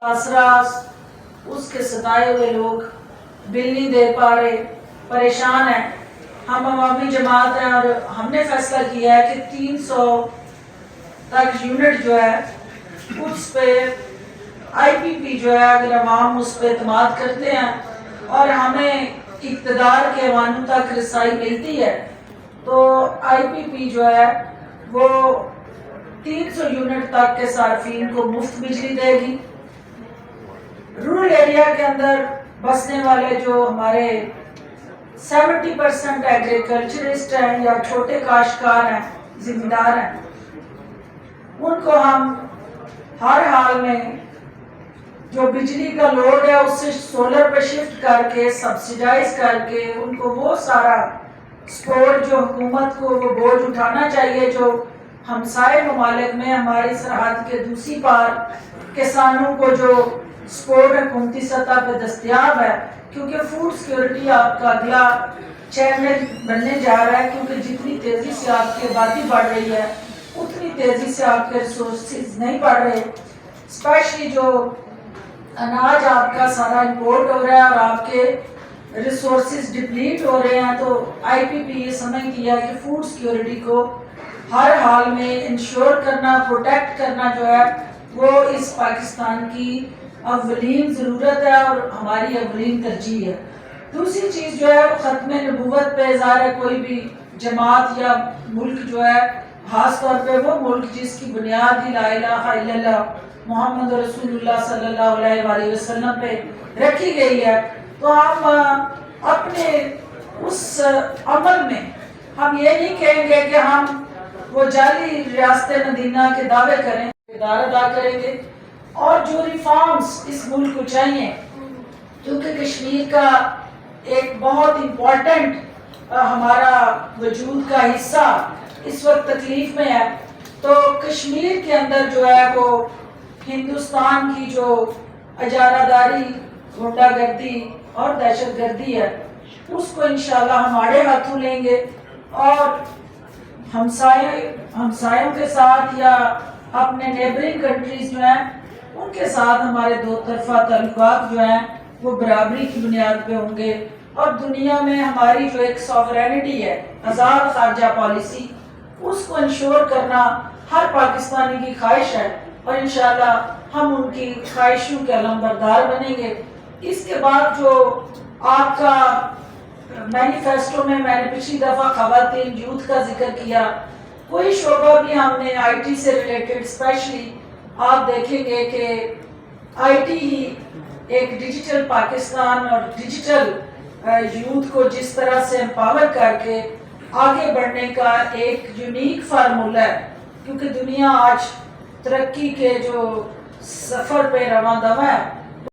असरास उसके सताए हुए लोग बिल नहीं दे पा रहे, परेशान हैं। हम अवामी जमात हैं और हमने फैसला किया है कि 300 तक यूनिट जो है उस पे IPP जो है, अगर अवाम उस पर एतमाद करते हैं और हमें इक़्तिदार के ऐवानों तक रसाई मिलती है तो IPP जो है वो 300 यूनिट तक के सार्फिन को मुफ्त बिजली देगी। रूरल एरिया के अंदर बसने वाले जो हमारे 70% एग्रीकल्चरिस्ट हैं या छोटे काश्तकार हैं, जिम्मेदार हैं, उनको हम हर हाल में जो बिजली का लोड है उससे सोलर पे शिफ्ट करके सब्सिडाइज करके उनको वो सारा सपोर्ट जो हुकूमत को वो बोझ उठाना चाहिए जो हमसाए ममालिक में हमारी सरहद के दूसरी पार किसानों को जो सपोर्ट हुकूमती सतह पे दस्तयाब है, क्योंकि फूड सिक्योरिटी आपका अगला चैलेंज बनने जा रहा है, क्योंकि जितनी तेज़ी से आपकी आबादी बढ़ रही है उतनी तेज़ी से आपके रिसोर्सेज नहीं बढ़ रहे। स्पेशली जो अनाज आपका सारा इंपोर्ट हो रहा है और आपके रिसोर्सेज डिप्लीट हो रहे हैं, तो IPP ये समझती है कि फूड सिक्योरिटी को हर हाल में इंश्योर करना, प्रोटेक्ट करना जो है वो इस पाकिस्तान की अव्वलीन ज़रूरत है और हमारी अव्वलीन तरजीह है। दूसरी चीज़ जो है वो ख़त्म नबूवत पे ज़ाहिर है, कोई भी जमात या मुल्क जो है, ख़ास तौर पे वो मुल्क जिसकी बुनियाद ही ला इलाहा इल्लल्लाह मोहम्मद रसूलुल्लाह सल्लल्लाहु अलैहि वसल्लम पे रखी गई है, तो हम अपने उस अमल में हम ये नहीं कहेंगे कि हम वो जाली रियासत मदीना के दावे करें, किरदार अदा करेंगे। और जो रिफॉर्म्स इस मुल्क को चाहिए, क्योंकि कश्मीर का एक बहुत इम्पोर्टेंट हमारा वजूद का हिस्सा इस वक्त तकलीफ में है, तो कश्मीर के अंदर जो है वो हिंदुस्तान की जो अजारादारी, गुंडागर्दी और दहशतगर्दी है उसको इंशाल्लाह हम आड़े हाथों लेंगे और हमसायों के साथ या अपने नेबरिंग कंट्रीज जो हैं उनके साथ हमारे दो तरफा ताल्लुकात जो हैं वो बराबरी की बुनियाद पे होंगे और दुनिया में हमारी जो एक सॉवरेनिटी है, आज़ाद खारजा पॉलिसी, उसको इंश्योर करना हर पाकिस्तानी की ख्वाहिश है और इंशाल्लाह हम उनकी ख्वाहिशों के अलमबरदार बनेंगे। इसके बाद जो आपका मैनिफेस्टो में मैंने पिछली दफ़ा ख़वातीन यूथ का जिक्र किया, कोई शोबा भी हमने IT से रिलेटेड, स्पेशली आप देखेंगे कि IT ही एक डिजिटल पाकिस्तान और डिजिटल यूथ को जिस तरह से एम्पावर करके आगे बढ़ने का एक यूनिक फार्मूला है, क्योंकि दुनिया आज तरक्की के जो सफ़र पे रवां दवा है